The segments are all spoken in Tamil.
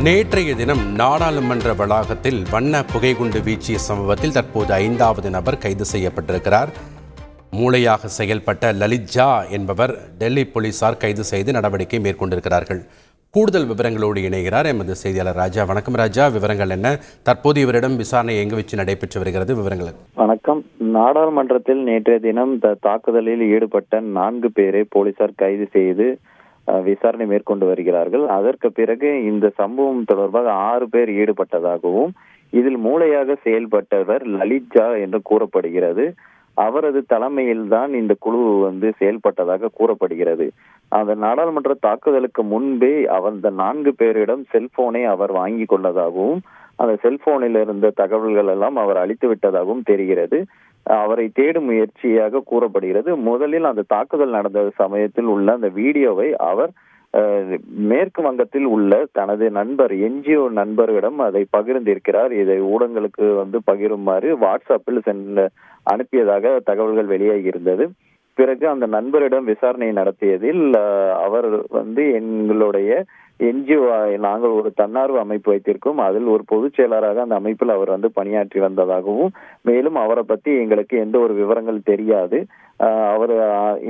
நேற்றைய தினம் நாடாளுமன்ற வளாகத்தில் வண்ண புகைகுண்டு வீச்சிய சம்பவத்தில் தற்போது 5வது நபர் கைது செய்யப்பட்டிருக்கிறார். மூளையாக செயல்பட்ட லலித் ஜா என்பவர் டெல்லி போலீசார் கைது செய்து நடவடிக்கை மேற்கொண்டிருக்கிறார்கள். கூடுதல் விவரங்களோடு இணைகிறார் எமது செய்தியாளர் ராஜா. வணக்கம் ராஜா, விவரங்கள் என்ன? தற்போது இவரிடம் விசாரணை எங்கு வச்சு நடைபெற்று வருகிறது? விவரங்கள். வணக்கம். நாடாளுமன்றத்தில் நேற்றைய தினம் தாக்குதலில் ஈடுபட்ட 4 பேரை போலீசார் கைது செய்து விசாரணை மேற்கொண்டு வருகிறார்கள். அதற்கு பிறகு இந்த சம்பவம் தொடர்பாக 6 பேர் ஈடுபட்டதாகவும் இதில் மூளையாக செயல்பட்டவர் லலித் ஜா என்று கூறப்படுகிறது. அவரது தலைமையில் தான் இந்த குழு செயல்பட்டதாக கூறப்படுகிறது. அந்த நாடாளுமன்ற தாக்குதலுக்கு முன்பே அந்த 4 பேரிடம் செல்போனை அவர் வாங்கி கொண்டதாகவும் அந்த செல்போனில் இருந்த தகவல்கள் எல்லாம் அவர் அழித்து விட்டதாகவும் தெரிகிறது. அவரை தேடும் முயற்சியாக கூறப்படுகிறது. முதலில் அந்த தாக்குதல் நடந்த சமயத்தில் உள்ள அந்த வீடியோவை அவர் மேற்கு வங்கத்தில் உள்ள தனது நண்பர் என்ஜிஓ நண்பரிடம் அதை பகிர்ந்திருக்கிறார். இதை ஊடகங்களுக்கு பகிருமாறு வாட்ஸ்அப்பில் அனுப்பியதாக தகவல்கள் வெளியாகி இருந்தது. பிறகு அந்த நண்பரிடம் விசாரணை நடத்தியதில் அவர் எங்களுடைய என்ஜிஓ, நாங்கள் ஒரு தன்னார்வ அமைப்பு வைத்திருக்கோம், அதில் ஒரு பொதுச் செயலராக அந்த அமைப்பில் அவர் பணியாற்றி வந்ததாகவும், மேலும் அவரை பற்றி எங்களுக்கு எந்த ஒரு விவரங்கள் தெரியாது, அவர்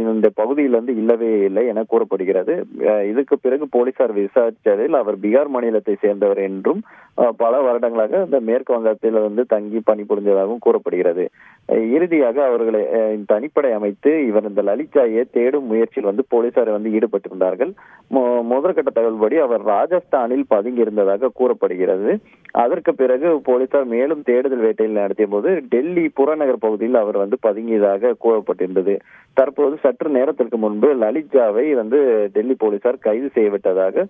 இந்த பகுதியில் இல்லவே இல்லை என கூறப்படுகிறது. இதுக்கு பிறகு போலீசார் விசாரித்ததில் அவர் பீகார் மாநிலத்தை சேர்ந்தவர் என்றும் பல வருடங்களாக இந்த மேற்கு வங்கத்தில் தங்கி பணிபுரிந்ததாகவும் கூறப்படுகிறது. இறுதியாக அவர்களை தனிப்படை அமைத்து இவர் இந்த லலித் ஜாயை தேடும் முயற்சியில் போலீசார் ஈடுபட்டிருந்தார்கள். முதற்கட்ட தகவல்படி அவர் ராஜஸ்தானில் பதுங்கி இருந்ததாக கூறப்படுகிறது. அதற்கு பிறகு போலீசார் மேலும் தேடுதல் வேட்டையில் நடத்திய போது டெல்லி புறநகர் பகுதியில் அவர் பதுங்கியதாக கூறப்பட்டிருந்தது. தற்போது சற்று நேரத்திற்கு முன்பு லலித் ஜாவை டெல்லி போலீசார் கைது செய்யப்பட்டதாக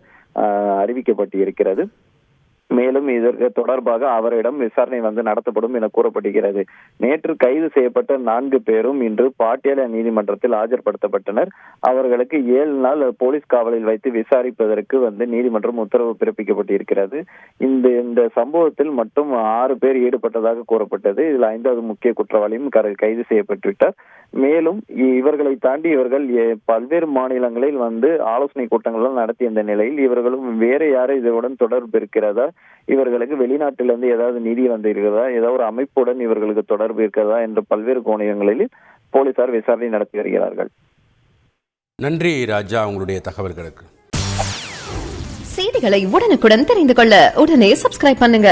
அறிவிக்கப்பட்டு இருக்கிறது. மேலும் இதற்கு தொடர்பாக அவரிடம் விசாரணை நடத்தப்படும் என கூறப்படுகிறது. நேற்று கைது செய்யப்பட்ட 4 பேரும் இன்று பாட்டியாலா நீதிமன்றத்தில் ஆஜர்படுத்தப்பட்டனர். அவர்களுக்கு 7 நாள் போலீஸ் காவலில் வைத்து விசாரிப்பதற்கு நீதிமன்றம் உத்தரவு பிறப்பிக்கப்பட்டிருக்கிறது. இந்த சம்பவத்தில் மட்டும் 6 பேர் ஈடுபட்டதாக கூறப்பட்டது. இதில் 5வது முக்கிய குற்றவாளியும் கைது செய்யப்பட்டுவிட்டார். மேலும் இவர்களை தாண்டி இவர்கள் பல்வேறு மாநிலங்களில் ஆலோசனை கூட்டங்கள் நடத்திய இந்த நிலையில் இவர்களும் வேற யாரும் இதனுடன் தொடர்பு இருக்கிறதா, இவர்களுக்கு வெளிநாட்டிலிருந்து ஏதாவது நிதி இருக்கிறதா, ஏதாவது ஒரு அமைப்புடன் இவர்களுக்கு தொடர்பு இருக்கிறதா என்ற பல்வேறு கோணங்களில் போலீசார் விசாரணை நடத்தி வருகிறார்கள். நன்றி ராஜா, உங்களுடைய தகவல்களுக்கு. செய்திகளை உடனுக்குடன் தெரிந்து கொள்ள உடனே சப்ஸ்கிரைப் பண்ணுங்க.